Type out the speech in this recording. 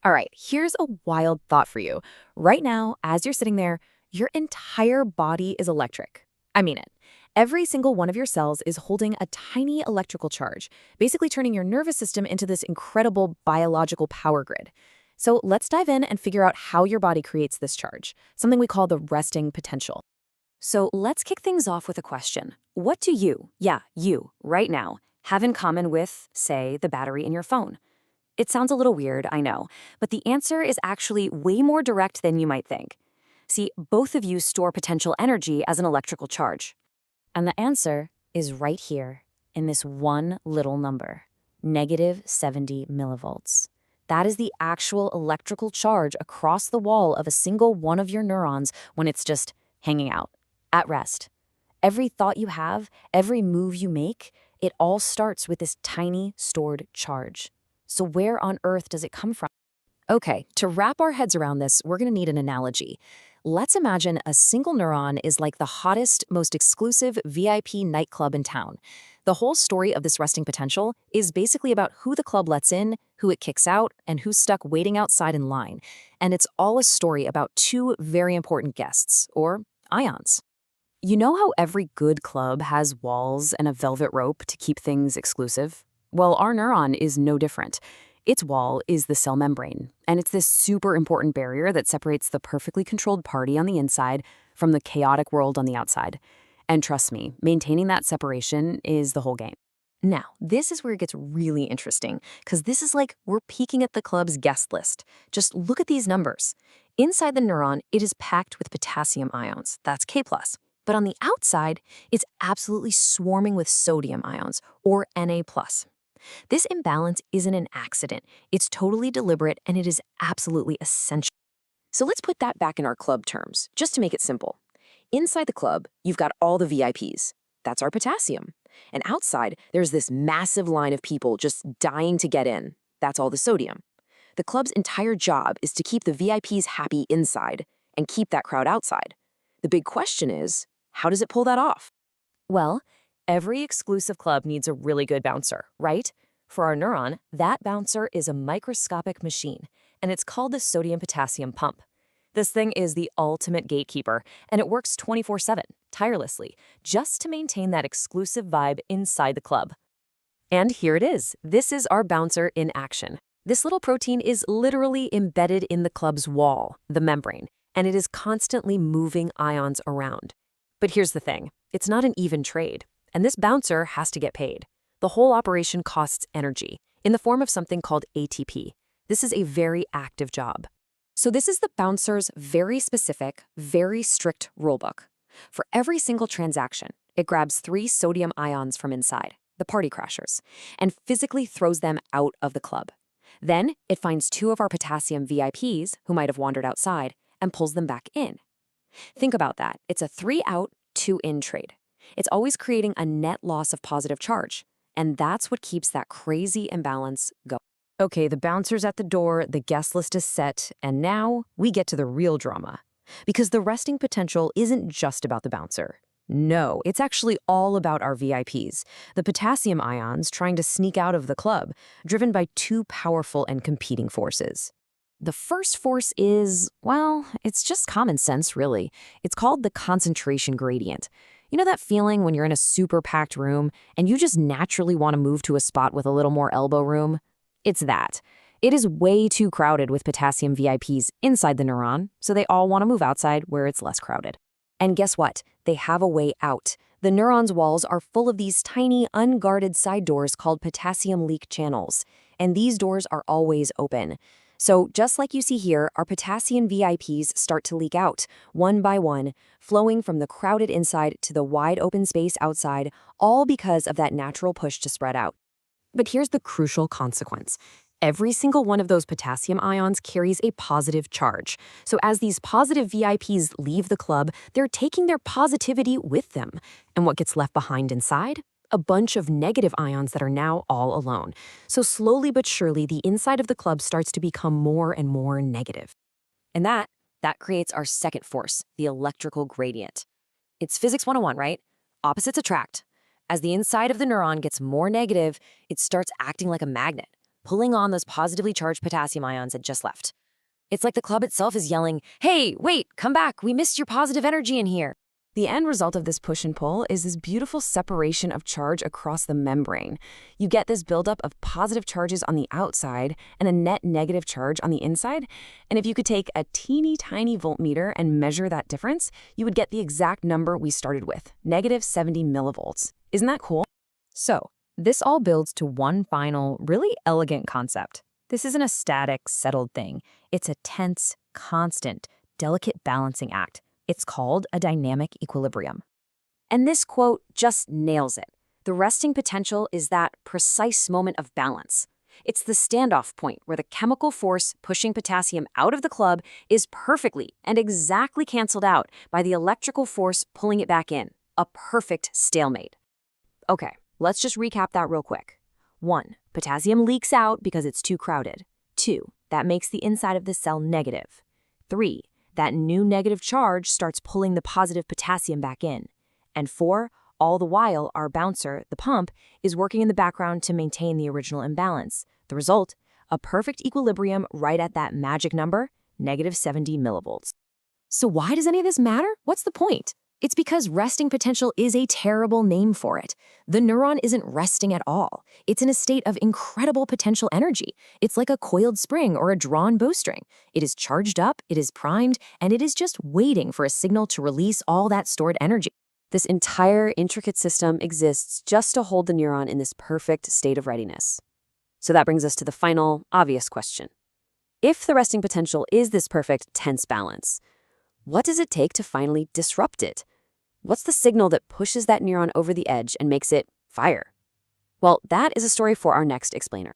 All right, here's a wild thought for you. Right now, as you're sitting there, your entire body is electric. I mean it. Every single one of your cells is holding a tiny electrical charge, basically turning your nervous system into this incredible biological power grid. So let's dive in and figure out how your body creates this charge, something we call the resting potential. So let's kick things off with a question. What do you, yeah, you, right now, have in common with, say, the battery in your phone? It sounds a little weird, I know, but the answer is actually way more direct than you might think. See, both of you store potential energy as an electrical charge. And the answer is right here in this one little number, negative 70 millivolts. That is the actual electrical charge across the wall of a single one of your neurons when it's just hanging out, at rest. Every thought you have, every move you make, it all starts with this tiny stored charge. So where on earth does it come from? Okay, to wrap our heads around this, we're going to need an analogy. Let's imagine a single neuron is like the hottest, most exclusive VIP nightclub in town. The whole story of this resting potential is basically about who the club lets in, who it kicks out, and who's stuck waiting outside in line. And it's all a story about two very important guests, or ions. You know how every good club has walls and a velvet rope to keep things exclusive? Well, our neuron is no different. Its wall is the cell membrane, and it's this super important barrier that separates the perfectly controlled party on the inside from the chaotic world on the outside. And trust me, maintaining that separation is the whole game. Now, this is where it gets really interesting, because this is like we're peeking at the club's guest list. Just look at these numbers. Inside the neuron, it is packed with potassium ions. That's K+. But on the outside, it's absolutely swarming with sodium ions, or Na+. This imbalance isn't an accident. It's totally deliberate, and it is absolutely essential. So let's put that back in our club terms, just to make it simple. Inside the club, you've got all the VIPs. That's our potassium. And outside, there's this massive line of people just dying to get in. That's all the sodium. The club's entire job is to keep the VIPs happy inside and keep that crowd outside. The big question is, how does it pull that off? Well, every exclusive club needs a really good bouncer, right? For our neuron, that bouncer is a microscopic machine, and it's called the sodium-potassium pump. This thing is the ultimate gatekeeper, and it works 24/7, tirelessly, just to maintain that exclusive vibe inside the club. And here it is. This is our bouncer in action. This little protein is literally embedded in the club's wall, the membrane, and it is constantly moving ions around. But here's the thing. It's not an even trade, and this bouncer has to get paid. The whole operation costs energy in the form of something called ATP. This is a very active job. So this is the bouncer's very specific, very strict rulebook. For every single transaction, it grabs 3 sodium ions from inside, the party crashers, and physically throws them out of the club. Then it finds 2 of our potassium VIPs who might have wandered outside and pulls them back in. Think about that. It's a 3 out, 2 in trade. It's always creating a net loss of positive charge, and that's what keeps that crazy imbalance going. Okay, the bouncer's at the door, the guest list is set, and now we get to the real drama. Because the resting potential isn't just about the bouncer. No, it's actually all about our VIPs, the potassium ions trying to sneak out of the club, driven by 2 powerful and competing forces. The first force is, well, it's just common sense, really. It's called the concentration gradient. You know that feeling when you're in a super packed room and you just naturally want to move to a spot with a little more elbow room? It's that. It is way too crowded with potassium VIPs inside the neuron, so they all want to move outside where it's less crowded. And guess what? They have a way out. The neuron's walls are full of these tiny, unguarded side doors called potassium leak channels, and these doors are always open. So just like you see here, our potassium VIPs start to leak out, one by one, flowing from the crowded inside to the wide open space outside, all because of that natural push to spread out. But here's the crucial consequence. Every single one of those potassium ions carries a positive charge. So as these positive VIPs leave the club, they're taking their positivity with them. And what gets left behind inside? A bunch of negative ions that are now all alone. So slowly but surely, the inside of the club starts to become more and more negative. And that creates our second force, the electrical gradient. It's physics 101, right? Opposites attract. As the inside of the neuron gets more negative, it starts acting like a magnet. pulling on those positively charged potassium ions that just left. It's like the club itself is yelling, "Hey, wait, come back, we missed your positive energy in here." The end result of this push and pull is this beautiful separation of charge across the membrane. You get this buildup of positive charges on the outside and a net negative charge on the inside. And if you could take a teeny tiny voltmeter and measure that difference, you would get the exact number we started with, -70 millivolts. Isn't that cool? So, this all builds to one final, really elegant concept. This isn't a static, settled thing. It's a tense, constant, delicate balancing act. It's called a dynamic equilibrium. And this quote just nails it. The resting potential is that precise moment of balance. It's the standoff point where the chemical force pushing potassium out of the club is perfectly and exactly canceled out by the electrical force pulling it back in. A perfect stalemate. Okay, let's just recap that real quick. 1. Potassium leaks out because it's too crowded. 2. That makes the inside of the cell negative. 3. That new negative charge starts pulling the positive potassium back in. And 4, all the while, our bouncer, the pump, is working in the background to maintain the original imbalance. The result, a perfect equilibrium right at that magic number, -70 millivolts. So why does any of this matter? What's the point? It's because resting potential is a terrible name for it. The neuron isn't resting at all. It's in a state of incredible potential energy. It's like a coiled spring or a drawn bowstring. It is charged up, it is primed, and it is just waiting for a signal to release all that stored energy. This entire intricate system exists just to hold the neuron in this perfect state of readiness. So that brings us to the final, obvious question. If the resting potential is this perfect, tense balance, what does it take to finally disrupt it? What's the signal that pushes that neuron over the edge and makes it fire? Well, that is a story for our next explainer.